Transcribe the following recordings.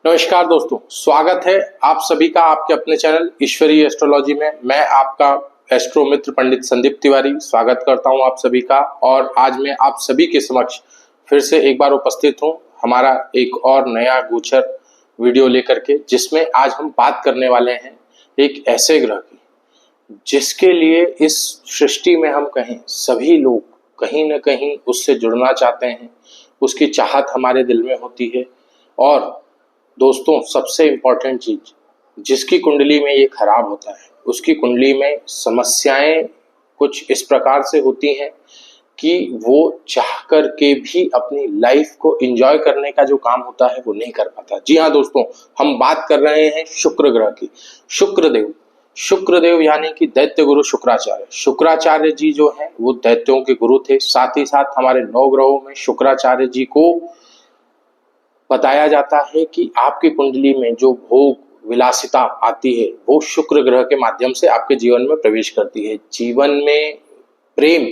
नमस्कार दोस्तों, स्वागत है आप सभी का आपके अपने चैनल ईश्वरीय एस्ट्रोलॉजी में। मैं आपका एस्ट्रो मित्र पंडित संदीप तिवारी स्वागत करता हूं आप सभी का। और आज मैं आप सभी के समक्ष फिर से एक बार उपस्थित हूं हमारा एक और नया गोचर वीडियो लेकर के, जिसमें आज हम बात करने वाले हैं एक ऐसे ग्रह की जिसके लिए इस सृष्टि में हम कहें सभी लोग कहीं ना कहीं उससे जुड़ना चाहते हैं, उसकी चाहत हमारे दिल में होती है। और दोस्तों, सबसे इम्पोर्टेंट चीज, जिसकी कुंडली में ये खराब होता है उसकी कुंडली में समस्याएं कुछ इस प्रकार से होती हैं कि वो चाह कर के भी अपनी लाइफ को एंजॉय करने का जो काम होता है वो नहीं कर पाता। जी हाँ दोस्तों, हम बात कर रहे हैं शुक्र ग्रह की। शुक्रदेव यानी कि दैत्य गुरु शुक्राचार्य। शुक्राचार्य जी जो हैं वो दैत्यों के गुरु थे। साथ ही साथ हमारे 9 ग्रहों में शुक्राचार्य जी को बताया जाता है कि आपकी कुंडली में जो भोग विलासिता आती है वो शुक्र ग्रह के माध्यम से आपके जीवन में प्रवेश करती है। जीवन में प्रेम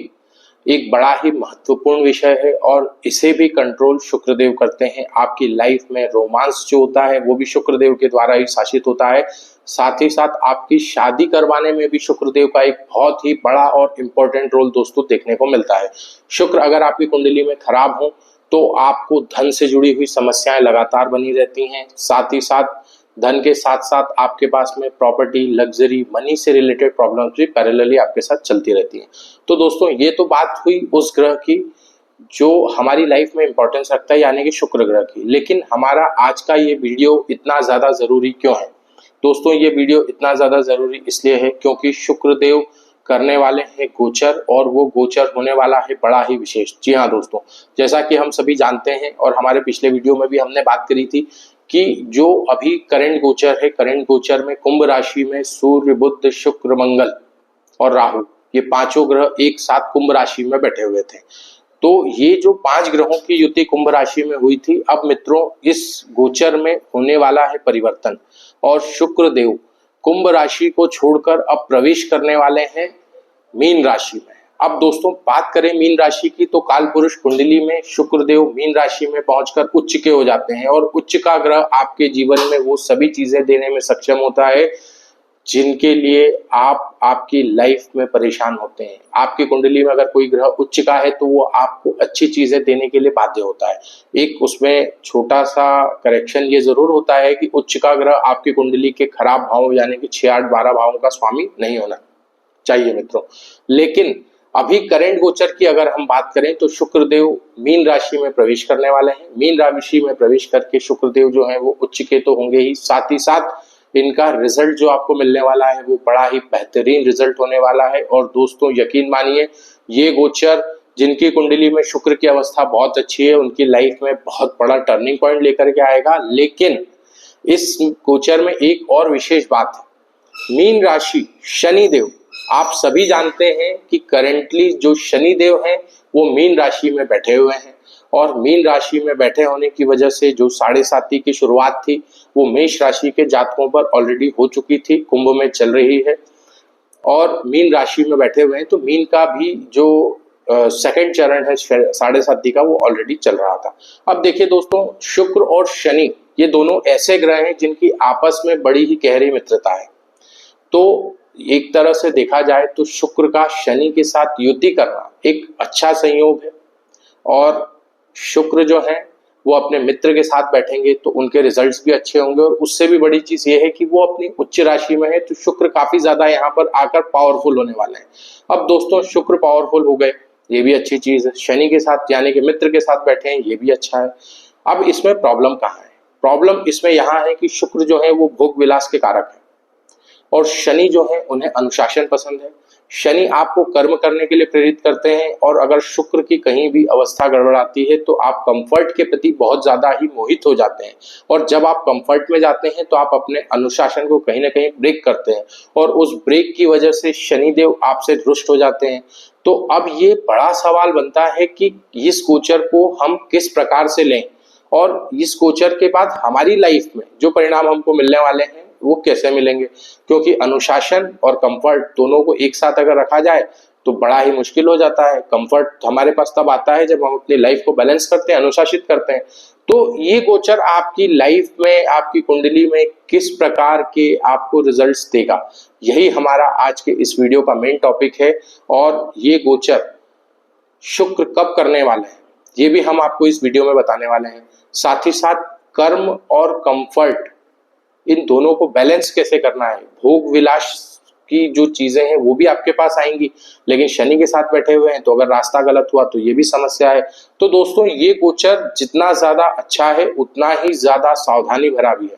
एक बड़ा ही महत्वपूर्ण विषय है और इसे भी कंट्रोल शुक्रदेव करते हैं। आपकी लाइफ में रोमांस जो होता है वो भी शुक्रदेव के द्वारा ही शासित होता है। साथ ही साथ आपकी शादी करवाने में भी शुक्रदेव का एक बहुत ही बड़ा और इम्पोर्टेंट रोल दोस्तों देखने को मिलता है। शुक्र अगर आपकी कुंडली में खराब हो तो आपको धन से जुड़ी हुई समस्याएं लगातार बनी रहती हैं। साथ ही साथ धन के साथ साथ आपके पास में प्रॉपर्टी, लग्जरी, मनी से रिलेटेड प्रॉब्लम्स भी पैरेलली आपके साथ चलती रहती हैं। तो दोस्तों, ये तो बात हुई उस ग्रह की जो हमारी लाइफ में इंपॉर्टेंस रखता है, यानी कि शुक्र ग्रह की। लेकिन हमारा आज का ये वीडियो इतना ज्यादा जरूरी क्यों है दोस्तों? ये वीडियो इतना ज्यादा जरूरी इसलिए है क्योंकि शुक्रदेव करने वाले हैं गोचर, और वो गोचर होने वाला है बड़ा ही विशेष। जी हाँ दोस्तों, जैसा कि हम सभी जानते हैं और हमारे पिछले वीडियो में भी हमने बात करी थी कि जो अभी करंट गोचर है, करंट गोचर में कुंभ राशि में सूर्य, बुध, शुक्र, मंगल और राहु, ये पांचों ग्रह एक साथ कुंभ राशि में बैठे हुए थे। तो ये जो 5 ग्रहों की युति कुंभ राशि में हुई थी, अब मित्रों इस गोचर में होने वाला है परिवर्तन, और शुक्र देव कुंभ राशि को छोड़कर अब प्रवेश करने वाले हैं मीन राशि में। अब दोस्तों बात करें मीन राशि की, तो काल पुरुष कुंडली में शुक्रदेव मीन राशि में पहुंचकर उच्च के हो जाते हैं, और उच्च का ग्रह आपके जीवन में वो सभी चीजें देने में सक्षम होता है जिनके लिए आप आपकी लाइफ में परेशान होते हैं। आपकी कुंडली में अगर कोई ग्रह उच्च का है तो वो आपको अच्छी चीजें देने के लिए बाध्य होता है। एक उसमें छोटा सा करेक्शन ये जरूर होता है कि उच्च का ग्रह आपकी कुंडली के खराब भाव यानी कि 6, 8, 12 भावों का स्वामी नहीं होना चाहिए मित्रों। लेकिन अभी करंट गोचर की अगर हम बात करें तो शुक्रदेव मीन राशि में प्रवेश करने वाले हैं। मीन राशि में प्रवेश करके शुक्रदेव जो है वो उच्च के तो होंगे ही, साथ ही साथ इनका रिजल्ट जो आपको मिलने वाला है वो बड़ा ही बेहतरीन रिजल्ट होने वाला है। और दोस्तों यकीन मानिए, ये गोचर जिनकी कुंडली में शुक्र की अवस्था बहुत अच्छी है उनकी लाइफ में बहुत बड़ा टर्निंग पॉइंट लेकर के आएगा। लेकिन इस गोचर में एक और विशेष बात है, मीन राशि शनिदेव, आप सभी जानते हैं कि करेंटली जो शनिदेव हैं वो मीन राशि में बैठे हुए हैं, और मीन राशि में बैठे होने की वजह से जो 7.5 की शुरुआत थी वो मेष राशि के जातकों पर ऑलरेडी हो चुकी थी, कुंभ में चल रही है और मीन राशि में बैठे हुए हैं। तो मीन का भी जो सेकंड चरण है 7.5 का वो ऑलरेडी चल रहा था। अब देखिए दोस्तों, शुक्र और शनि ये दोनों ऐसे ग्रह हैं जिनकी आपस में बड़ी ही गहरी मित्रता है। तो एक तरह से देखा जाए तो शुक्र का शनि के साथ युति करना एक अच्छा संयोग है, और शुक्र जो है वो अपने मित्र के साथ बैठेंगे तो उनके रिजल्ट्स भी अच्छे होंगे। और उससे भी बड़ी चीज ये है कि वो अपनी उच्च राशि में है तो शुक्र काफी ज्यादा यहाँ पर आकर पावरफुल होने वाले हैं। अब दोस्तों शुक्र पावरफुल हो गए, ये भी अच्छी चीज है। शनि के साथ यानी कि मित्र के साथ बैठे हैं, ये भी अच्छा है। अब इसमें प्रॉब्लम कहाँ है? प्रॉब्लम इसमें यहाँ है कि शुक्र जो है वो भोग विलास के कारक है और शनि जो है उन्हें अनुशासन पसंद है। शनि आपको कर्म करने के लिए प्रेरित करते हैं, और अगर शुक्र की कहीं भी अवस्था गड़बड़ाती है तो आप कंफर्ट के प्रति बहुत ज्यादा ही मोहित हो जाते हैं, और जब आप कंफर्ट में जाते हैं तो आप अपने अनुशासन को कहीं ना कहीं ब्रेक करते हैं, और उस ब्रेक की वजह से शनिदेव आपसे रुष्ट हो जाते हैं। तो अब ये बड़ा सवाल बनता है कि इस गोचर को हम किस प्रकार से लें, और इस गोचर के बाद हमारी लाइफ में जो परिणाम हमको मिलने वाले हैं वो कैसे मिलेंगे, क्योंकि अनुशासन और कंफर्ट दोनों को एक साथ अगर रखा जाए तो बड़ा ही मुश्किल हो जाता है। कंफर्ट हमारे पास तब आता है जब हम अपनी लाइफ को बैलेंस करते हैं, अनुशासित करते हैं। तो ये गोचर आपकी लाइफ में, आपकी कुंडली में किस प्रकार के आपको रिजल्ट्स देगा, यही हमारा आज के इस वीडियो का मेन टॉपिक है। और ये गोचर शुक्र कब करने वाला है ये भी हम आपको इस वीडियो में बताने वाले हैं। साथ ही साथ कर्म और कंफर्ट, इन दोनों को बैलेंस कैसे करना है। भोग विलास की जो चीजें हैं वो भी आपके पास आएंगी, लेकिन शनि के साथ बैठे हुए हैं तो अगर रास्ता गलत हुआ तो ये भी समस्या है। तो दोस्तों ये गोचर जितना ज्यादा अच्छा है उतना ही ज्यादा सावधानी भरा भी है।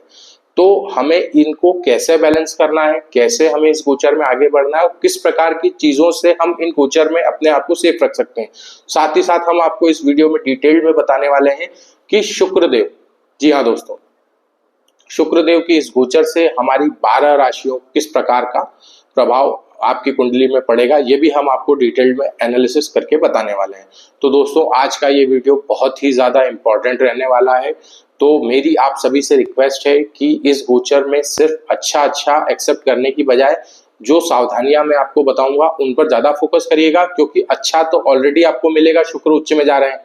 तो हमें इनको कैसे बैलेंस करना है, कैसे हमें इस गोचर में आगे बढ़ना है और किस प्रकार की चीजों से हम इन गोचर में अपने आप को सेफ रख सकते हैं, साथ ही साथ हम आपको इस वीडियो में डिटेल में बताने वाले हैं कि शुक्रदेव, जी हाँ दोस्तों, शुक्रदेव की इस गोचर से हमारी 12 राशियों किस प्रकार का प्रभाव आपकी कुंडली में पड़ेगा, ये भी हम आपको डिटेल में एनालिसिस करके बताने वाले हैं। तो दोस्तों आज का ये वीडियो बहुत ही ज्यादा इंपॉर्टेंट रहने वाला है। तो मेरी आप सभी से रिक्वेस्ट है कि इस गोचर में सिर्फ अच्छा एक्सेप्ट करने की बजाय जो सावधानियां मैं आपको बताऊंगा उन पर ज्यादा फोकस करिएगा, क्योंकि अच्छा तो ऑलरेडी आपको मिलेगा, शुक्र उच्च में जा रहे हैं।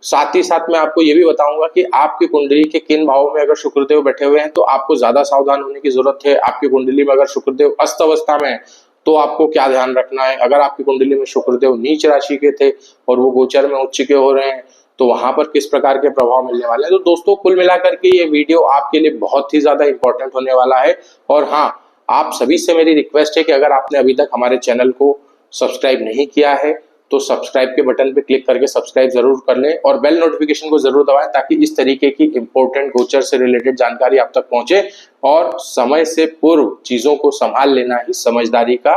साथ ही साथ मैं आपको ये भी बताऊंगा कि आपकी कुंडली के किन भावों में अगर शुक्रदेव बैठे हुए हैं तो आपको ज्यादा सावधान होने की जरूरत है। आपकी कुंडली में अगर शुक्रदेव अस्त अवस्था में है तो आपको क्या ध्यान रखना है। अगर आपकी कुंडली में शुक्रदेव नीच राशि के थे और वो गोचर में उच्च के हो रहे हैं तो वहां पर किस प्रकार के प्रभाव मिलने वाले हैं। तो दोस्तों कुल मिलाकर के ये वीडियो आपके लिए बहुत ही ज्यादा इंपॉर्टेंट होने वाला है। और हाँ, आप सभी से मेरी रिक्वेस्ट है कि अगर आपने अभी तक हमारे चैनल को सब्सक्राइब नहीं किया है तो सब्सक्राइब के बटन पे क्लिक करके सब्सक्राइब जरूर कर लें और बेल नोटिफिकेशन को जरूर दबाएं, ताकि इस तरीके की इंपॉर्टेंट गोचर से रिलेटेड जानकारी आप तक पहुंचे। और समय से पूर्व चीजों को संभाल लेना ही समझदारी का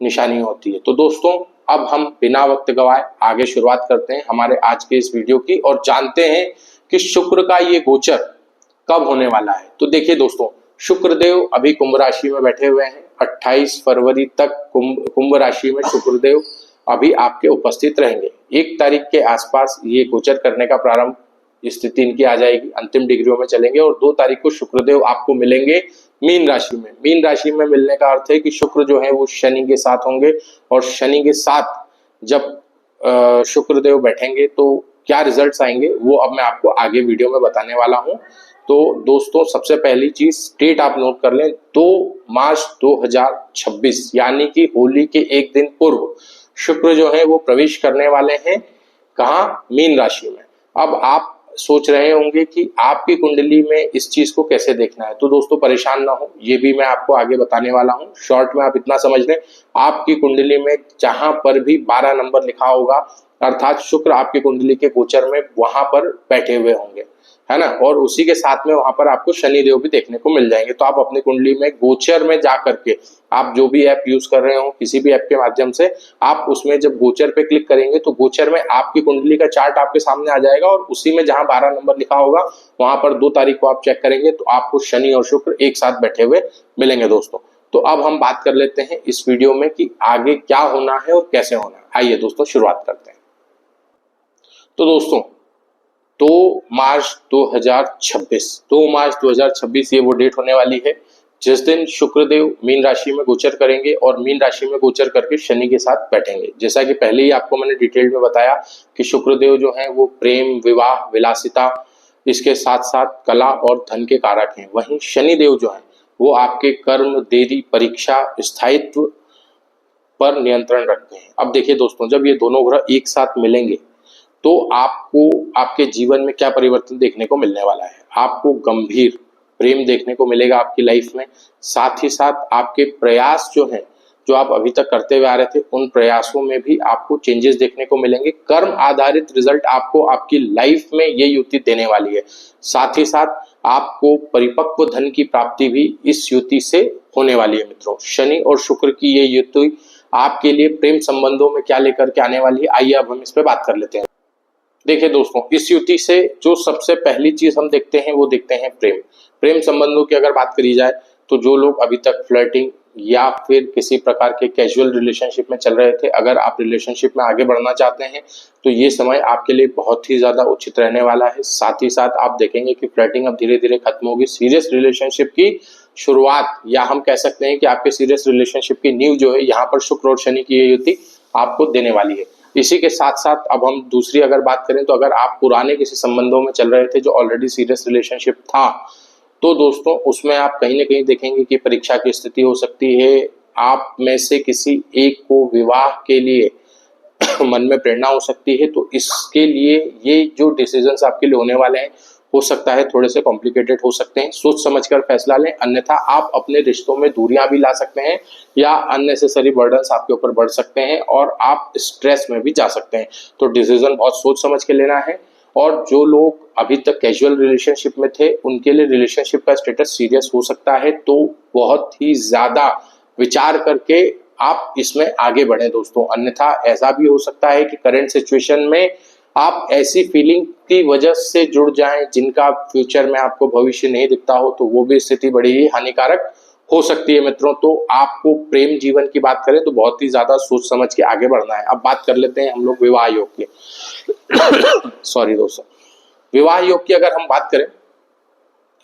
निशानी होती है। तो दोस्तों अब हम बिना वक्त गवाए आगे शुरुआत करते हैं हमारे आज के इस वीडियो की और जानते हैं कि शुक्र का ये गोचर कब होने वाला है। तो देखिए दोस्तों, शुक्रदेव अभी कुंभ राशि में बैठे हुए हैं। 28 फरवरी तक कुंभ राशि में शुक्रदेव अभी आपके उपस्थित रहेंगे। 1 तारीख के आसपास ये गोचर करने का प्रारंभ स्थिति इनकी आ जाएगी, अंतिम डिग्रियों में चलेंगे और 2 तारीख को शुक्रदेव आपको मिलेंगे मीन राशि में। मीन राशि में मिलने का अर्थ है कि शुक्र जो है वो शनि के साथ होंगे और शनि के साथ जब शुक्रदेव बैठेंगे तो क्या रिजल्ट्स आएंगे वो अब मैं आपको आगे वीडियो में बताने वाला हूं। तो दोस्तों सबसे पहली चीज डेट आप नोट कर लें, 2 मार्च 2026 यानी कि होली के एक दिन पूर्व शुक्र जो है वो प्रवेश करने वाले हैं कहाँ, मीन राशि में। अब आप सोच रहे होंगे कि आपकी कुंडली में इस चीज को कैसे देखना है। तो दोस्तों परेशान ना हो, ये भी मैं आपको आगे बताने वाला हूँ। शॉर्ट में आप इतना समझ लें, आपकी कुंडली में जहां पर भी 12 नंबर लिखा होगा अर्थात शुक्र आपकी कुंडली के गोचर में वहां पर बैठे हुए होंगे, है ना, और उसी के साथ में वहां पर आपको शनिदेव भी देखने को मिल जाएंगे। तो आप अपनी कुंडली में गोचर में जा करके आप जो भी ऐप यूज कर रहे हो, किसी भी ऐप के माध्यम से आप उसमें जब गोचर पे क्लिक करेंगे तो गोचर में आपकी कुंडली का चार्ट आपके सामने आ जाएगा और उसी में जहां 12 नंबर लिखा होगा वहां पर 2 तारीख को आप चेक करेंगे तो आपको शनि और शुक्र एक साथ बैठे हुए मिलेंगे दोस्तों। तो अब हम बात कर लेते हैं इस वीडियो में कि आगे क्या होना है और कैसे होना है। आइए दोस्तों शुरुआत करते हैं। तो दोस्तों 2 मार्च 2026 ये वो डेट होने वाली है जिस दिन शुक्रदेव मीन राशि में गोचर करेंगे और मीन राशि में गोचर करके शनि के साथ बैठेंगे। जैसा कि पहले ही आपको मैंने डिटेल में बताया कि शुक्रदेव जो है वो प्रेम, विवाह, विलासिता, इसके साथ साथ कला और धन के कारक हैं। वहीं शनिदेव जो है वो आपके कर्म, देरी, परीक्षा, स्थायित्व पर नियंत्रण रखते हैं। अब देखिए दोस्तों, जब ये दोनों ग्रह एक साथ मिलेंगे तो आपको आपके जीवन में क्या परिवर्तन देखने को मिलने वाला है। आपको गंभीर प्रेम देखने को मिलेगा आपकी लाइफ में, साथ ही साथ आपके प्रयास जो हैं, जो आप अभी तक करते हुए आ रहे थे, उन प्रयासों में भी आपको चेंजेस देखने को मिलेंगे। कर्म आधारित रिजल्ट आपको आपकी लाइफ में ये युति देने वाली है। साथ ही साथ आपको परिपक्व धन की प्राप्ति भी इस युति से होने वाली है मित्रों। शनि और शुक्र की ये युति आपके लिए प्रेम संबंधों में क्या लेकर के आने वाली है, आइए अब हम इस पे बात कर लेते हैं। देखिए दोस्तों, इस युति से जो सबसे पहली चीज हम देखते हैं वो देखते हैं प्रेम संबंधों की अगर बात करी जाए तो जो लोग अभी तक फ्लर्टिंग या फिर किसी प्रकार के कैजुअल रिलेशनशिप में चल रहे थे, अगर आप रिलेशनशिप में आगे बढ़ना चाहते हैं तो ये समय आपके लिए बहुत ही ज्यादा उचित रहने वाला है। साथ ही साथ आप देखेंगे कि फ्लर्टिंग अब धीरे धीरे खत्म होगी। सीरियस रिलेशनशिप की शुरुआत, या हम कह सकते हैं कि आपके सीरियस रिलेशनशिप की नींव जो है यहाँ पर शुक्र और शनि की ये युति आपको देने वाली है। इसी के साथ साथ अब हम दूसरी अगर बात करें तो अगर आप पुराने किसी संबंधों में चल रहे थे जो ऑलरेडी सीरियस रिलेशनशिप था, तो दोस्तों उसमें आप कहीं ना कहीं देखेंगे कि परीक्षा की स्थिति हो सकती है। आप में से किसी एक को विवाह के लिए मन में प्रेरणा हो सकती है। तो इसके लिए ये जो डिसीजंस आपके लिए होने वाले हैं, हो सकता है थोड़े से कॉम्प्लिकेटेड हो सकते हैं। सोच समझकर फैसला लें, अन्यथा आप अपने रिश्तों में दूरियां भी ला सकते हैं या अननेसेसरी बर्डन्स आपके ऊपर बढ़ सकते हैं और आप स्ट्रेस में भी जा सकते हैं। तो डिसीजन बहुत सोच समझ के लेना है। और जो लोग अभी तक कैजुअल रिलेशनशिप में थे, उनके लिए रिलेशनशिप का स्टेटस सीरियस हो सकता है, तो बहुत ही ज्यादा विचार करके आप इसमें आगे बढ़े दोस्तों। अन्यथा ऐसा भी हो सकता है कि करंट सिचुएशन में आप ऐसी फीलिंग की वजह से जुड़ जाएं जिनका फ्यूचर में आपको भविष्य नहीं दिखता हो, तो वो भी स्थिति बड़ी ही हानिकारक हो सकती है मित्रों। तो आपको प्रेम जीवन की बात करें तो बहुत ही ज्यादा सोच समझ के आगे बढ़ना है। अब बात कर लेते हैं हम लोग विवाह योग की। सॉरी दोस्तों, विवाह योग की अगर हम बात करें,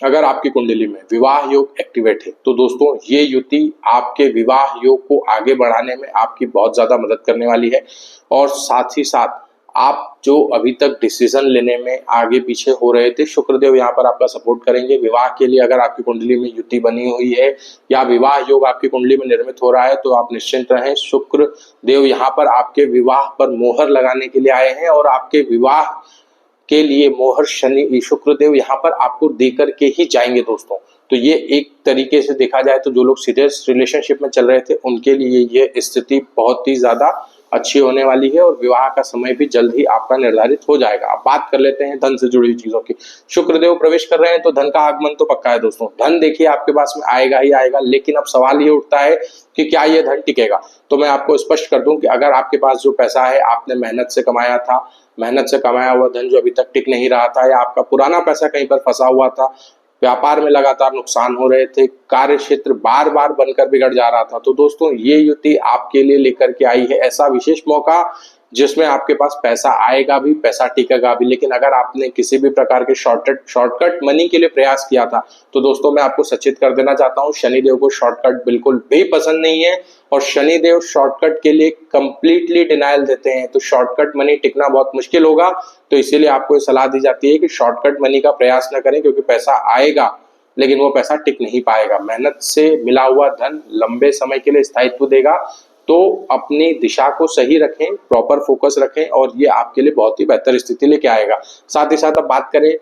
अगर आपकी कुंडली में विवाह योग एक्टिवेट है तो दोस्तों ये युति आपके विवाह योग को आगे बढ़ाने में आपकी बहुत ज्यादा मदद करने वाली है। और साथ ही साथ आप जो अभी तक डिसीजन लेने में आगे पीछे हो रहे थे, शुक्रदेव यहाँ पर आपका सपोर्ट करेंगे। विवाह के लिए अगर आपकी कुंडली में युति बनी हुई है या विवाह योग आपकी कुंडली में निर्मित हो रहा है, तो आप निश्चिंत रहें। शुक्र देव यहाँ पर आपके विवाह पर मोहर लगाने के लिए आए हैं और आपके विवाह के लिए मोहर शनि शुक्रदेव यहाँ पर आपको देकर के ही जाएंगे दोस्तों। तो ये एक तरीके से देखा जाए तो जो लोग सीरियस रिलेशनशिप में चल रहे थे उनके लिए ये स्थिति बहुत ही ज्यादा अच्छी होने वाली है और विवाह का समय भी जल्द ही आपका निर्धारित हो जाएगा। अब बात कर लेते हैं धन से जुड़ी हुई चीजों की। शुक्रदेव प्रवेश कर रहे हैं तो धन का आगमन तो पक्का है दोस्तों। धन देखिए आपके पास में आएगा ही आएगा, लेकिन अब सवाल ये उठता है कि क्या ये धन टिकेगा। तो मैं आपको स्पष्ट कर दूं कि अगर आपके पास जो पैसा है आपने मेहनत से कमाया था, मेहनत से कमाया हुआ धन जो अभी तक टिक नहीं रहा था, या आपका पुराना पैसा कहीं पर फंसा हुआ था, व्यापार में लगातार नुकसान हो रहे थे, कार्य क्षेत्र बार बार बनकर बिगड़ जा रहा था, तो दोस्तों ये युति आपके लिए लेकर के आई है ऐसा विशेष मौका जिसमें आपके पास पैसा आएगा भी, पैसा टिकेगा भी। लेकिन अगर आपने किसी भी प्रकार के शॉर्टकट मनी के लिए प्रयास किया था, तो दोस्तों मैं आपको सचेत कर देना चाहता हूँ, शनिदेव को शॉर्टकट बिल्कुल भी पसंद नहीं है और शनिदेव शॉर्टकट के लिए कंप्लीटली डिनायल देते हैं। तो शॉर्टकट मनी टिकना बहुत मुश्किल होगा। तो इसीलिए आपको ये सलाह दी जाती है कि शॉर्टकट मनी का प्रयास न करें, क्योंकि पैसा आएगा लेकिन वो पैसा टिक नहीं पाएगा। मेहनत से मिला हुआ धन लंबे समय के लिए स्थायित्व देगा। तो अपनी दिशा को सही रखें, प्रॉपर फोकस रखें और ये आपके लिए बहुत ही बेहतर स्थिति लेके आएगा। साथ ही साथ अब बात करें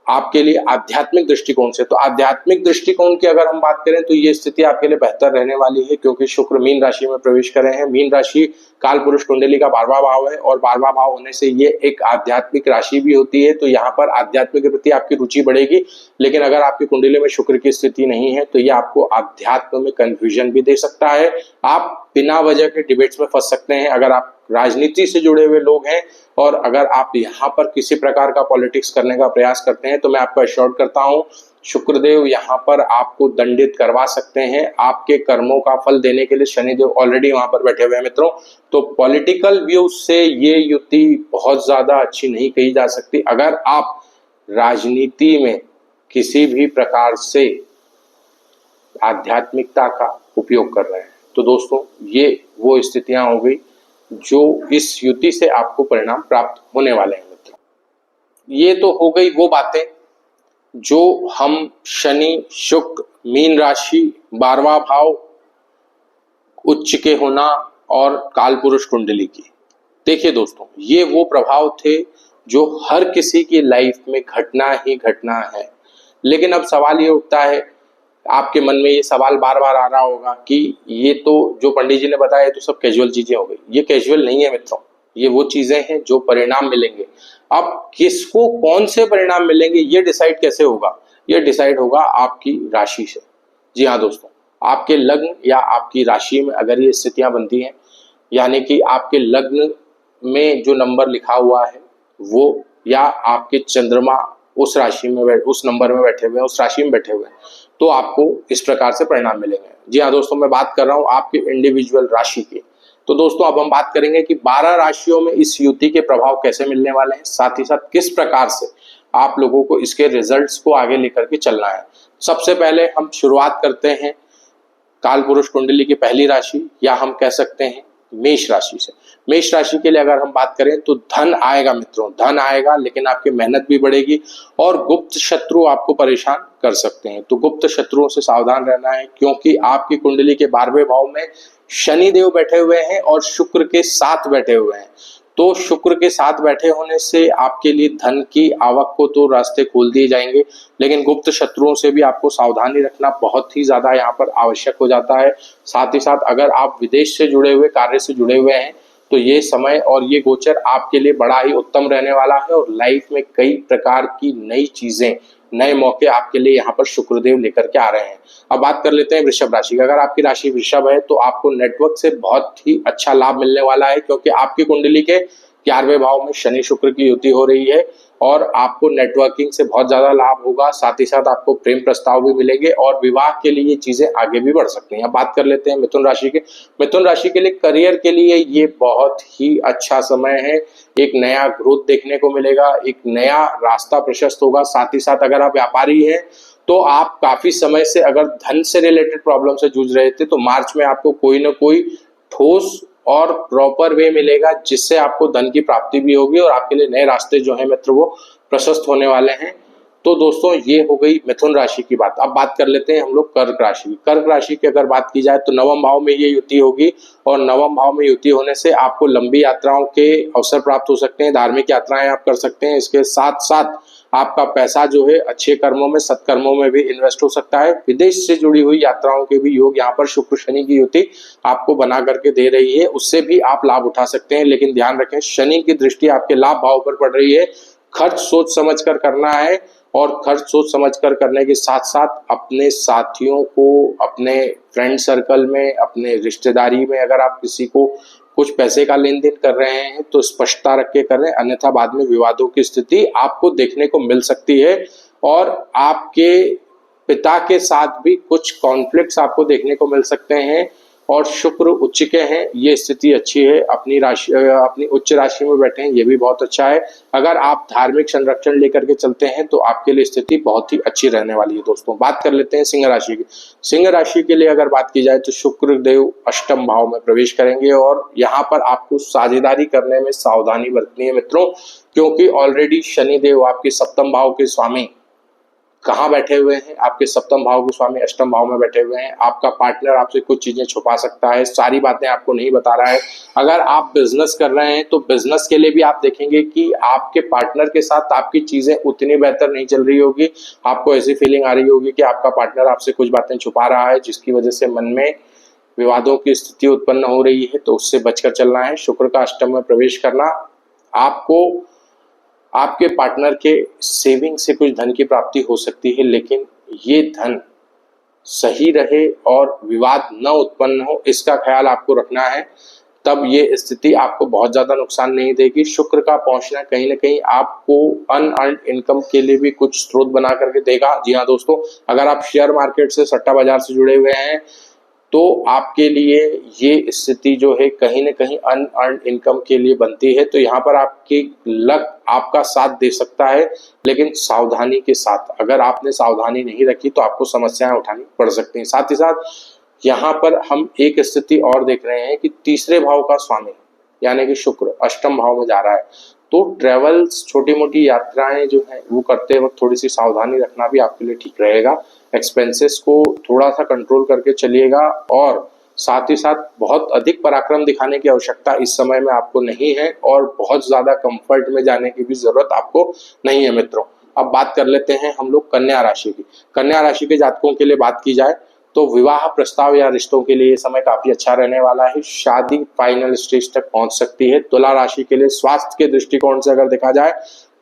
आपके लिए आध्यात्मिक दृष्टिकोण से, तो आध्यात्मिक दृष्टिकोण की अगर हम बात करें तो ये स्थिति आपके लिए बेहतर रहने वाली है, क्योंकि शुक्र मीन राशि में प्रवेश कर रहे हैं। मीन राशि काल पुरुष कुंडली का 12वां भाव है और 12वां भाव होने से ये एक आध्यात्मिक राशि भी होती है। तो यहाँ पर आध्यात्मिक के प्रति आपकी रुचि बढ़ेगी। लेकिन अगर आपकी कुंडली में शुक्र की स्थिति नहीं है तो ये आपको अध्यात्म में कंफ्यूजन भी दे सकता है। आप बिना वजह के डिबेट्स में फंस सकते हैं। अगर आप राजनीति से जुड़े हुए लोग हैं और अगर आप यहाँ पर किसी प्रकार का पॉलिटिक्स करने का प्रयास करते हैं, तो मैं आपको एश्योर करता हूँ शुक्रदेव यहाँ पर आपको दंडित करवा सकते हैं। आपके कर्मों का फल देने के लिए शनिदेव ऑलरेडी वहां पर बैठे हुए हैं मित्रों। तो पॉलिटिकल व्यू से ये युति बहुत ज्यादा अच्छी नहीं कही जा सकती। अगर आप राजनीति में किसी भी प्रकार से आध्यात्मिकता का उपयोग कर रहे हैं, तो दोस्तों ये वो स्थितियां हो गई जो इस युति से आपको परिणाम प्राप्त होने वाले हैं मित्रों। ये तो हो गई वो बातें जो हम शनि, शुक्र, मीन राशि, 12वां भाव, उच्च के होना और काल पुरुष कुंडली की। देखिए दोस्तों, ये वो प्रभाव थे जो हर किसी की लाइफ में घटना ही घटना है। लेकिन अब सवाल ये उठता है, आपके मन में ये सवाल बार बार आ रहा होगा कि ये तो जो पंडित जी ने बताया तो सब कैजुअल चीजें हो गई। ये कैजुअल नहीं है मित्रों, ये वो चीजें हैं जो परिणाम मिलेंगे। अब किसको कौन से परिणाम मिलेंगे ये डिसाइड कैसे होगा? ये डिसाइड होगा आपकी राशि से। जी हाँ दोस्तों, आपके लग्न या आपकी राशि में अगर ये स्थितियां बनती हैं, यानी कि आपके लग्न में जो नंबर लिखा हुआ है वो, या आपके चंद्रमा उस राशि में उस नंबर में बैठे हुए हैं, उस राशि में बैठे हुए हैं, तो आपको इस प्रकार से परिणाम मिलेंगे। जी हाँ दोस्तों, मैं बात कर रहा हूँ आपके इंडिविजुअल राशि की। तो दोस्तों अब हम बात करेंगे कि 12 राशियों में इस युति के प्रभाव कैसे मिलने वाले हैं, साथ ही साथ किस प्रकार से आप लोगों को इसके रिजल्ट्स को आगे लेकर के चलना है। सबसे पहले हम शुरुआत करते हैं काल पुरुष कुंडली की पहली राशि, या हम कह सकते हैं मेष राशि से। मेष राशि के लिए अगर हम बात करें तो धन आएगा मित्रों, धन आएगा, लेकिन आपकी मेहनत भी बढ़ेगी और गुप्त शत्रु आपको परेशान कर सकते हैं। तो गुप्त शत्रुओं से सावधान रहना है, क्योंकि आपकी कुंडली के 12वें भाव में शनि देव बैठे हुए हैं और शुक्र के साथ बैठे हुए हैं। तो शुक्र के साथ बैठे होने से आपके लिए धन की आवक को तो रास्ते खोल दिए जाएंगे, लेकिन गुप्त शत्रुओं से भी आपको सावधानी रखना बहुत ही ज्यादा यहाँ पर आवश्यक हो जाता है। साथ ही साथ अगर आप विदेश से जुड़े हुए, कार्य से जुड़े हुए हैं, तो ये समय और ये गोचर आपके लिए बड़ा ही उत्तम रहने वाला है और लाइफ में कई प्रकार की नई चीजें, नए मौके आपके लिए यहाँ पर शुक्रदेव लेकर के आ रहे हैं। अब बात कर लेते हैं वृषभ राशि का। अगर आपकी राशि वृषभ है तो आपको नेटवर्क से बहुत ही अच्छा लाभ मिलने वाला है, क्योंकि आपकी कुंडली के 11वें भाव में शनि शुक्र की युति हो रही है और आपको नेटवर्किंग से बहुत ज्यादा लाभ होगा। साथ ही साथ आपको प्रेम प्रस्ताव भी मिलेंगे और विवाह के लिए ये चीजें आगे भी बढ़ सकती हैं। अब बात कर लेते हैं मिथुन राशि के। मिथुन राशि के लिए करियर के लिए ये बहुत ही अच्छा समय है। एक नया ग्रोथ देखने को मिलेगा, एक नया रास्ता प्रशस्त होगा। साथ ही साथ अगर आप व्यापारी हैं तो आप काफी समय से अगर धन से रिलेटेड प्रॉब्लम से जूझ रहे थे, तो मार्च में आपको कोई ना कोई ठोस और प्रॉपर वे मिलेगा, जिससे आपको धन की प्राप्ति भी होगी और आपके लिए नए रास्ते जो है मित्र वो प्रशस्त होने वाले हैं। तो दोस्तों ये हो गई मिथुन राशि की बात। अब बात कर लेते हैं हम लोग कर्क राशि की। कर्क राशि की अगर बात की जाए तो 9वें भाव में ये युति होगी और 9वें भाव में युति होने से आपको लंबी यात्राओं के अवसर प्राप्त हो सकते हैं, धार्मिक यात्राएं आप कर सकते हैं। इसके साथ साथ आपका पैसा जो है अच्छे कर्मों में, सत्कर्मों में भी इन्वेस्ट हो सकता है। विदेश से जुड़ी हुई यात्राओं के भी योग यहाँ पर शुक्र शनि की युति आपको बना करके दे रही है, उससे भी आप लाभ उठा सकते हैं। लेकिन ध्यान रखें, शनि की दृष्टि आपके लाभ भाव पर पड़ रही है। खर्च सोच समझ कर करना है और खर्च सोच समझ कर करने के साथ साथ अपने साथियों को, अपने फ्रेंड सर्कल में, अपने रिश्तेदारी में अगर आप किसी को कुछ पैसे का लेन देन कर रहे हैं तो स्पष्टता रख के करें, अन्यथा बाद में विवादों की स्थिति आपको देखने को मिल सकती है और आपके पिता के साथ भी कुछ कॉन्फ्लिक्ट्स आपको देखने को मिल सकते हैं। और शुक्र उच्च के हैं, ये स्थिति अच्छी है। अपनी राशि, अपनी उच्च राशि में बैठे हैं, ये भी बहुत अच्छा है। अगर आप धार्मिक संरक्षण लेकर के चलते हैं तो आपके लिए स्थिति बहुत ही अच्छी रहने वाली है। दोस्तों बात कर लेते हैं सिंह राशि की। सिंह राशि के लिए अगर बात की जाए तो शुक्र देव अष्टम भाव में प्रवेश करेंगे और यहाँ पर आपको साझेदारी करने में सावधानी बरतनी है मित्रों, क्योंकि ऑलरेडी शनि देव आपके सप्तम भाव के स्वामी कहाँ बैठे हुए हैं, आपके सप्तम भाव के स्वामी अष्टम भाव में बैठे हुए हैं। आपका पार्टनर आपसे कुछ चीजें छुपा सकता है, सारी बातें आपको नहीं बता रहा है। अगर आप बिजनेस कर रहे हैं तो बिजनेस के लिए भी आप देखेंगे कि आपके पार्टनर के साथ आपकी चीजें उतनी बेहतर नहीं चल रही होगी। आपको ऐसी फीलिंग आ रही होगी कि आपका पार्टनर आपसे कुछ बातें छुपा रहा है, जिसकी वजह से मन में विवादों की स्थिति उत्पन्न हो रही है, तो उससे बचकर चलना है। शुक्र का अष्टम में प्रवेश करना आपको आपके पार्टनर के सेविंग से कुछ धन की प्राप्ति हो सकती है, लेकिन ये धन सही रहे और विवाद न उत्पन्न हो, इसका ख्याल आपको रखना है। तब ये स्थिति आपको बहुत ज्यादा नुकसान नहीं देगी। शुक्र का पहुंचना कहीं ना कहीं आपको अनअर्न्ड इनकम के लिए भी कुछ स्रोत बना करके देगा। जी हाँ दोस्तों, अगर आप शेयर मार्केट से, सट्टा बाजार से जुड़े हुए हैं तो आपके लिए ये स्थिति जो है कहीं ना कहीं अनअर्न्ड इनकम के लिए बनती है। तो यहाँ पर आपकी लक आपका साथ दे सकता है, लेकिन सावधानी के साथ। अगर आपने सावधानी नहीं रखी तो आपको समस्याएं उठानी पड़ सकती हैं। साथ ही साथ यहाँ पर हम एक स्थिति और देख रहे हैं कि तीसरे भाव का स्वामी यानी कि शुक्र अष्टम भाव में जा रहा है, तो ट्रेवल्स, छोटी मोटी यात्राएं जो है वो करते वक्त थोड़ी सी सावधानी रखना भी आपके लिए ठीक रहेगा। एक्सपेंसेस को थोड़ा सा कंट्रोल करके चलिएगा और साथ ही साथ बहुत अधिक पराक्रम दिखाने की आवश्यकता इस समय में आपको नहीं है और बहुत ज्यादा कंफर्ट में जाने की भी जरूरत आपको नहीं है मित्रों। अब बात कर लेते हैं हम लोग कन्या राशि की। कन्या राशि के जातकों के लिए बात की जाए तो विवाह प्रस्ताव या रिश्तों के लिए ये समय काफी अच्छा रहने वाला है। शादी फाइनल स्टेज तक पहुंच सकती है। तुला राशि के लिए स्वास्थ्य के दृष्टिकोण से अगर देखा जाए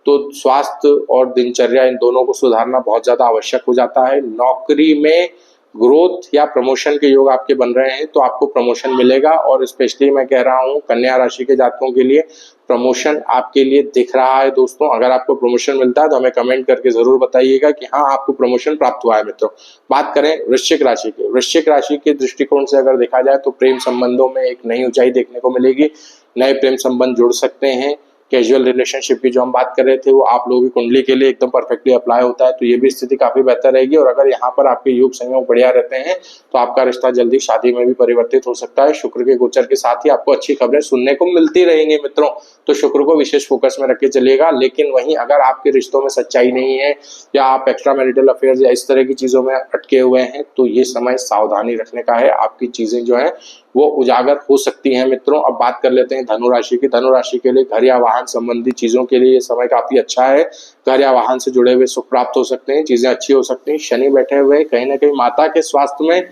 तो स्वास्थ्य और दिनचर्या, इन दोनों को सुधारना बहुत ज्यादा आवश्यक हो जाता है। नौकरी में ग्रोथ या प्रमोशन के योग आपके बन रहे हैं तो आपको प्रमोशन मिलेगा और स्पेशली मैं कह रहा हूं कन्या राशि के जातकों के लिए प्रमोशन आपके लिए दिख रहा है। दोस्तों अगर आपको प्रमोशन मिलता है तो हमें कमेंट करके जरूर बताइएगा कि हाँ आपको प्रमोशन प्राप्त हुआ है। मित्रों बात करें वृश्चिक राशि के। वृश्चिक राशि के दृष्टिकोण से अगर देखा जाए तो प्रेम संबंधों में एक नई ऊंचाई देखने को मिलेगी, नए प्रेम संबंध जुड़ सकते हैं। कैजुअल रिलेशनशिप की जो हम बात कर रहे थे वो आप लोगों की कुंडली के लिए एकदम परफेक्टली अप्लाई होता है, तो ये भी स्थिति काफी बेहतर रहेगी। और अगर यहाँ पर आपके योग संयोग बढ़िया रहते हैं तो आपका रिश्ता जल्दी शादी में भी परिवर्तित हो सकता है। शुक्र के गोचर के साथ ही आपको अच्छी खबरें सुनने को मिलती रहेंगी मित्रों, तो शुक्र को विशेष फोकस में रख के चलिएगा। लेकिन वहीं अगर आपके रिश्तों में सच्चाई नहीं है या आप एक्स्ट्रा मैरिटल अफेयर्स या इस तरह की चीजों में अटके हुए हैं तो ये समय सावधानी रखने का है। आपकी चीजें जो है वो उजागर हो सकती हैं मित्रों। अब बात कर लेते हैं धनु राशि की। धनु राशि के लिए घर या वाहन संबंधी चीजों के लिए ये समय काफी अच्छा है। घर या वाहन से जुड़े हुए सुख प्राप्त हो सकते हैं, चीजें अच्छी हो सकती हैं। शनि बैठे हुए कहीं ना कहीं माता के स्वास्थ्य में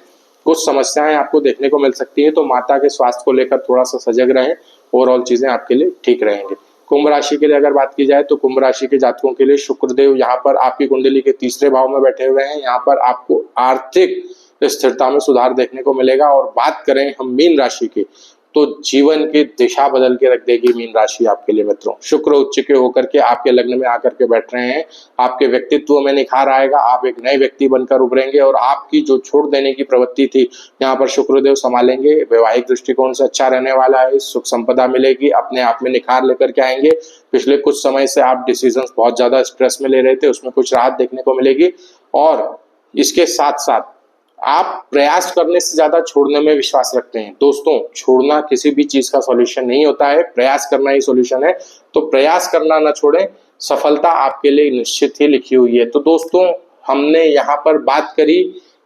कुछ समस्याएं आपको देखने को मिल सकती है, तो माता के स्वास्थ्य को लेकर थोड़ा सा सजग रहें। ओवरऑल चीजें आपके लिए ठीक रहेंगे। कुंभ राशि के लिए अगर बात की जाए तो कुंभ राशि के जातकों के लिए शुक्रदेव यहाँ पर आपकी कुंडली के तीसरे भाव में बैठे हुए हैं। यहाँ पर आपको आर्थिक स्थिरता में सुधार देखने को मिलेगा। और बात करें हम मीन राशि की तो जीवन की दिशा बदल के रख देगी मीन राशि आपके लिए मित्रों। शुक्र उच्च के होकर के आपके लग्न में आकर के बैठ रहे हैं। आपके व्यक्तित्व में निखार आएगा, आप एक नए व्यक्ति बनकर उभरेंगे और आपकी जो छोड़ देने की प्रवृत्ति थी यहाँ पर शुक्रदेव संभालेंगे। वैवाहिक दृष्टिकोण से अच्छा रहने वाला है, सुख संपदा मिलेगी, अपने आप में निखार लेकर के आएंगे। पिछले कुछ समय से आप डिसीजन बहुत ज्यादा स्ट्रेस में ले रहे थे, उसमें कुछ राहत देखने को मिलेगी। और इसके साथ साथ आप प्रयास करने से ज्यादा छोड़ने में विश्वास रखते हैं। दोस्तों, छोड़ना किसी भी चीज का सॉल्यूशन नहीं होता है, प्रयास करना ही सॉल्यूशन है। तो प्रयास करना ना छोड़ें, सफलता आपके लिए निश्चित ही लिखी हुई है। तो दोस्तों, हमने यहाँ पर बात करी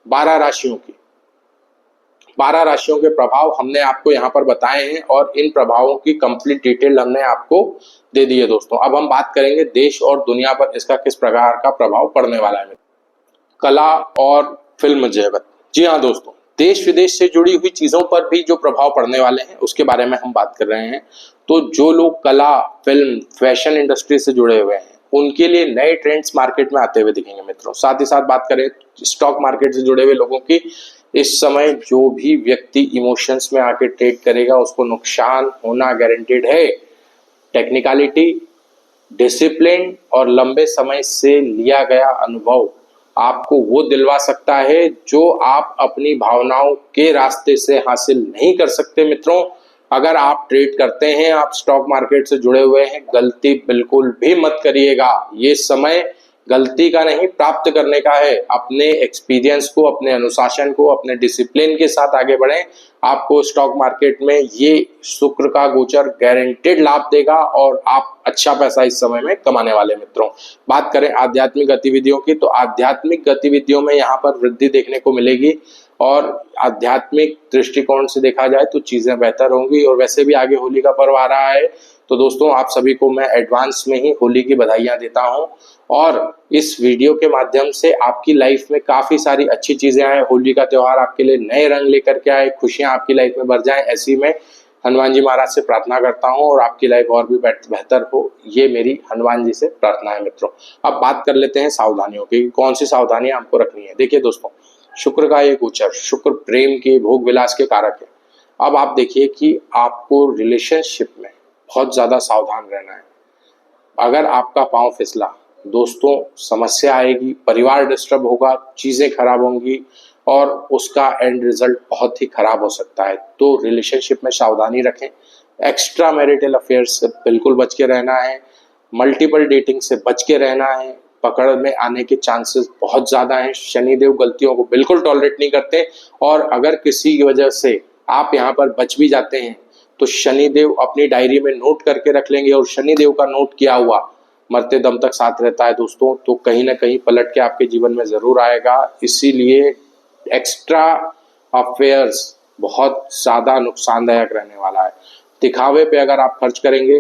12 राशियों की। 12 राशियों के प्रभाव हमने आपको यहाँ पर बताए हैं और इन प्रभावों की कंप्लीट डिटेल हमने आपको दे दी है दोस्तों। अब हम बात करेंगे देश और दुनिया पर इसका किस प्रकार का प्रभाव पड़ने वाला है। कला और फिल्म जगत, जी हाँ दोस्तों, देश विदेश से जुड़ी हुई चीजों पर भी जो प्रभाव पड़ने वाले हैं उसके बारे में हम बात कर रहे हैं। तो जो लोग कला, फिल्म, फैशन इंडस्ट्री से जुड़े हुए हैं उनके लिए नए ट्रेंड्स मार्केट में आते हुए दिखेंगे मित्रों। साथ ही साथ बात करें स्टॉक मार्केट से जुड़े हुए लोगों की, इस समय जो भी व्यक्ति इमोशंस में आके ट्रेड करेगा उसको नुकसान होना गारंटेड है। टेक्निकलिटी, डिसिप्लिन और लंबे समय से लिया गया अनुभव आपको वो दिलवा सकता है जो आप अपनी भावनाओं के रास्ते से हासिल नहीं कर सकते मित्रों। अगर आप ट्रेड करते हैं, आप स्टॉक मार्केट से जुड़े हुए हैं, गलती बिल्कुल भी मत करिएगा। ये समय गलती का नहीं, प्राप्त करने का है। अपने एक्सपीरियंस को, अपने अनुशासन को, अपने डिसिप्लिन के साथ आगे बढ़ें। आपको स्टॉक मार्केट में ये शुक्र का गोचर गारंटेड लाभ देगा और आप अच्छा पैसा इस समय में कमाने वाले मित्रों। बात करें आध्यात्मिक गतिविधियों की तो आध्यात्मिक गतिविधियों में यहाँ पर वृद्धि देखने को मिलेगी और आध्यात्मिक दृष्टिकोण से देखा जाए तो चीजें बेहतर होंगी। और वैसे भी आगे होली का पर्व आ रहा है, तो दोस्तों आप सभी को मैं एडवांस में ही होली की बधाइयां देता हूं। और इस वीडियो के माध्यम से आपकी लाइफ में काफी सारी अच्छी चीजें आए, होली का त्योहार आपके लिए नए रंग लेकर के आए, खुशियां आपकी लाइफ में भर जाएं, ऐसी में हनुमान जी महाराज से प्रार्थना करता हूं और आपकी लाइफ और भी बेहतर हो, ये मेरी हनुमान जी से प्रार्थना है मित्रों। अब बात कर लेते हैं सावधानियों की, कौन सी सावधानियां आपको रखनी है। देखिए दोस्तों, शुक्र का ये गोचर, शुक्र प्रेम के, भोग विलास के कारक है। अब आप देखिए कि आपको रिलेशनशिप में बहुत ज्यादा सावधान रहना है। अगर आपका पांव फिसला, दोस्तों समस्या आएगी, परिवार डिस्टर्ब होगा, चीजें खराब होंगी और उसका एंड रिजल्ट बहुत ही खराब हो सकता है। तो रिलेशनशिप में सावधानी रखें। एक्स्ट्रा मैरिटल अफेयर्स से बिल्कुल बच के रहना है। मल्टीपल डेटिंग से बच के रहना है। पकड़ में आने के चांसेस बहुत ज्यादा हैं। शनिदेव गलतियों को बिल्कुल टॉलरेट नहीं करते और अगर किसी की वजह से आप यहाँ पर बच भी जाते हैं तो शनिदेव अपनी डायरी में नोट करके रख लेंगे और शनिदेव का नोट किया हुआ मरते दम तक साथ रहता है दोस्तों। तो कहीं ना कहीं पलट के आपके जीवन में जरूर आएगा। इसीलिए एक्स्ट्रा अफेयर्स बहुत ज्यादा नुकसानदायक रहने वाला है। दिखावे पे अगर आप खर्च करेंगे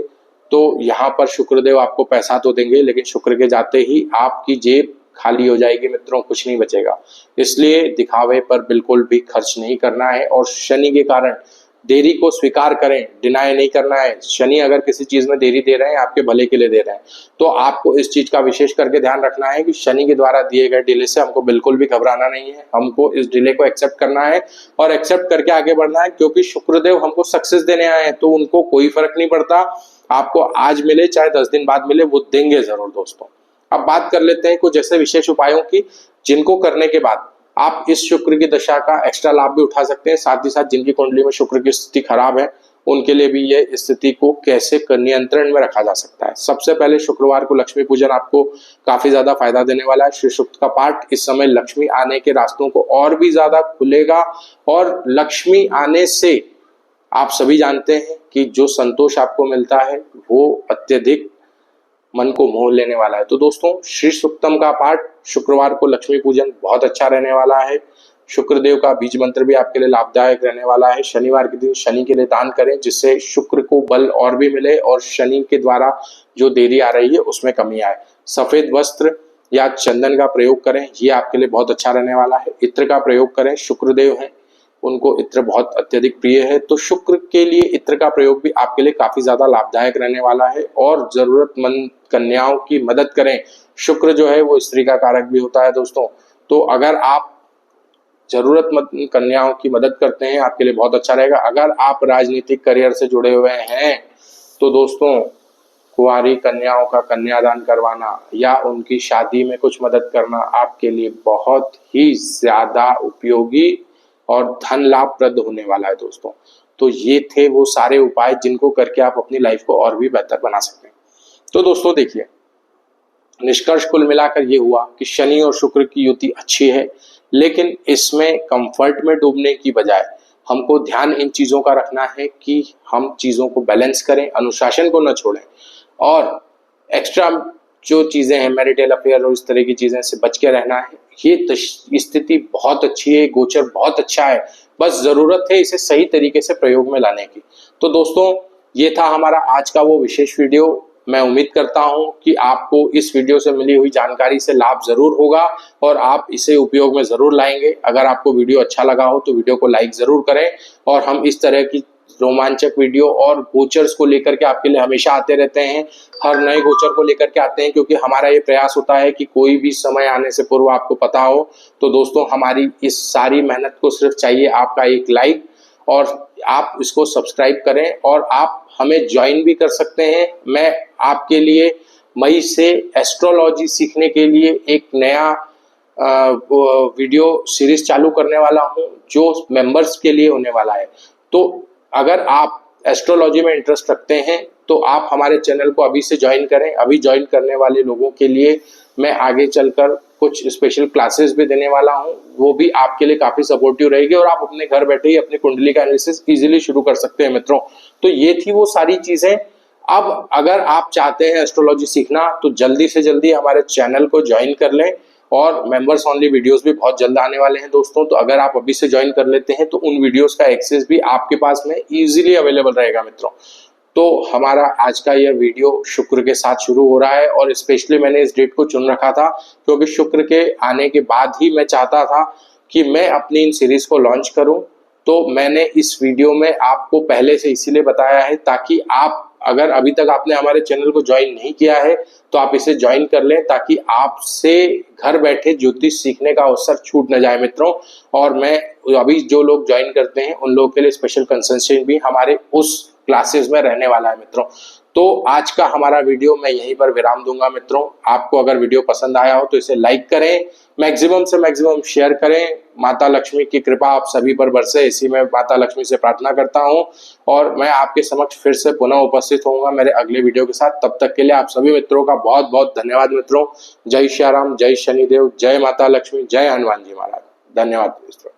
तो यहाँ पर शुक्रदेव आपको पैसा तो देंगे लेकिन शुक्र के जाते ही आपकी जेब खाली हो जाएगी मित्रों, कुछ नहीं बचेगा। इसलिए दिखावे पर बिल्कुल भी खर्च नहीं करना है और शनि के कारण देरी को स्वीकार करें, डिनाई नहीं करना है। शनि अगर किसी चीज में देरी दे रहे हैं आपके भले के लिए दे रहे हैं, तो आपको इस चीज का विशेष करके ध्यान रखना है कि शनि के द्वारा दिए गए डिले से हमको बिल्कुल भी घबराना नहीं है। हमको इस डिले को एक्सेप्ट करना है और एक्सेप्ट करके आगे बढ़ना है, क्योंकि शुक्रदेव हमको सक्सेस देने आए हैं। तो उनको कोई फर्क नहीं पड़ता, आपको आज मिले चाहे 10 दिन बाद मिले, वो देंगे जरूर दोस्तों। अब बात कर लेते हैं कुछ ऐसे विशेष उपायों की जिनको करने के बाद आप इस शुक्र की दशा का एक्स्ट्रा लाभ भी उठा सकते हैं। साथ ही साथ जिनकी कुंडली में शुक्र की स्थिति खराब है उनके लिए भी ये स्थिति को कैसे नियंत्रण में रखा जा सकता है। सबसे पहले शुक्रवार को लक्ष्मी पूजन आपको काफी ज्यादा फायदा देने वाला है। श्री सूक्त का पाठ इस समय लक्ष्मी आने के रास्तों को और भी ज्यादा खुलेगा, और लक्ष्मी आने से आप सभी जानते हैं कि जो संतोष आपको मिलता है वो अत्यधिक मन को मोह लेने वाला है। तो दोस्तों, श्री सूक्तम का पाठ शुक्रवार को लक्ष्मी पूजन बहुत अच्छा रहने वाला है। शुक्रदेव का बीज मंत्र भी आपके लिए लाभदायक रहने वाला है। शनिवार के दिन शनि के लिए दान करें, जिससे शुक्र को बल और भी मिले और शनि के द्वारा जो देरी आ रही है उसमें कमी आए। सफेद वस्त्र या चंदन का प्रयोग करें, ये आपके लिए बहुत अच्छा रहने वाला है। इत्र का प्रयोग करें, शुक्रदेव हैं उनको इत्र बहुत अत्यधिक प्रिय है, तो शुक्र के लिए इत्र का प्रयोग भी आपके लिए काफी ज्यादा लाभदायक रहने वाला है। और जरूरतमंद कन्याओं की मदद करें। शुक्र जो है वो स्त्री का कारक भी होता है दोस्तों, तो अगर आप जरूरतमंद कन्याओं की मदद करते हैं आपके लिए बहुत अच्छा रहेगा। अगर आप राजनीतिक करियर से जुड़े हुए हैं तो दोस्तों, कुंवारी कन्याओं का कन्यादान करवाना या उनकी शादी में कुछ मदद करना आपके लिए बहुत ही ज्यादा उपयोगी और धन लाभप्रद होने वाला है दोस्तों। तो ये थे वो सारे उपाय जिनको करके आप अपनी लाइफ को और भी बेहतर बना सकते हैं। तो दोस्तों देखिए, निष्कर्ष कुल मिलाकर ये हुआ कि शनि और शुक्र की युति अच्छी है, लेकिन इसमें कंफर्ट में डूबने की बजाय हमको ध्यान इन चीजों का रखना है कि हम चीजों को बैलेंस करें, अनुशासन को न छोड़ें, और एक्स्ट्रा जो चीजें हैं मैरिटल अफेयर और इस तरह की चीजें से बच के रहना है। ये स्थिति बहुत अच्छी है, गोचर बहुत अच्छा है, बस जरूरत है इसे सही तरीके से प्रयोग में लाने की। तो दोस्तों, ये था हमारा आज का वो विशेष वीडियो। मैं उम्मीद करता हूं कि आपको इस वीडियो से मिली हुई जानकारी से लाभ जरूर होगा और आप इसे उपयोग में जरूर लाएंगे। अगर आपको वीडियो अच्छा लगा हो तो वीडियो को लाइक जरूर करें, और हम इस तरह की रोमांचक वीडियो और गोचर्स को लेकर के आपके लिए हमेशा आते रहते हैं। हर नए गोचर को लेकर के आते हैं, क्योंकि हमारा ये प्रयास होता है कि कोई भी समय आने से पूर्व आपको पता हो। तो दोस्तों, हमारी इस सारी मेहनत को सिर्फ चाहिए आपका एक लाइक, और आप इसको सब्सक्राइब करें, और आप हमें ज्वाइन भी कर सकते हैं। मैं आपके लिए मई से एस्ट्रोलॉजी सीखने के लिए एक नया वीडियो सीरीज चालू करने वाला हूं, जो मेंबर्स के लिए होने वाला है। तो अगर आप एस्ट्रोलॉजी में इंटरेस्ट रखते हैं तो आप हमारे चैनल को अभी से ज्वाइन करें। अभी ज्वाइन करने वाले लोगों के लिए मैं आगे चलकर कुछ स्पेशल क्लासेस भी देने वाला हूं, वो भी आपके लिए काफी सपोर्टिव रहेगी, और आप अपने घर बैठे ही अपनी कुंडली का एनालिसिस इजीली शुरू कर सकते हैं मित्रों। तो ये थी वो सारी चीजें। अब अगर आप चाहते हैं एस्ट्रोलॉजी सीखना तो जल्दी से जल्दी हमारे चैनल को ज्वाइन कर लें, और मेंबर्स ओनली वीडियोस भी बहुत जल्द आने वाले हैं दोस्तों। तो अगर आप अभी से ज्वाइन कर लेते हैं तो उन वीडियोस का एक्सेस भी आपके पास में इजीली अवेलेबल रहेगा मित्रों। तो हमारा आज का यह वीडियो शुक्र के साथ शुरू हो रहा है, और स्पेशली मैंने इस डेट को चुन रखा था क्योंकि शुक्र के आने के बाद ही मैं चाहता था कि मैं अपनी इन सीरीज को लॉन्च करूं। तो मैंने इस वीडियो में आपको पहले से इसीलिए बताया है ताकि आप, अगर अभी तक आपने हमारे चैनल को ज्वाइन नहीं किया है तो आप इसे ज्वाइन कर लें, ताकि आपसे घर बैठे ज्योतिष सीखने का अवसर छूट न जाए मित्रों। और मैं अभी जो लोग ज्वाइन करते हैं उन लोगों के लिए स्पेशल कंसेशन भी हमारे उस क्लासेस में रहने वाला है मित्रों। तो आज का हमारा वीडियो मैं यहीं पर विराम दूंगा मित्रों। आपको अगर वीडियो पसंद आया हो तो इसे लाइक करें, मैक्सिमम से मैक्सिमम शेयर करें। माता लक्ष्मी की कृपा आप सभी पर बरसे, इसी में माता लक्ष्मी से प्रार्थना करता हूं, और मैं आपके समक्ष फिर से पुनः उपस्थित होऊंगा मेरे अगले वीडियो के साथ। तब तक के लिए आप सभी मित्रों का बहुत बहुत धन्यवाद मित्रों। जय श्री राम, जय शनिदेव, जय माता लक्ष्मी, जय हनुमान जी महाराज। धन्यवाद मित्रों।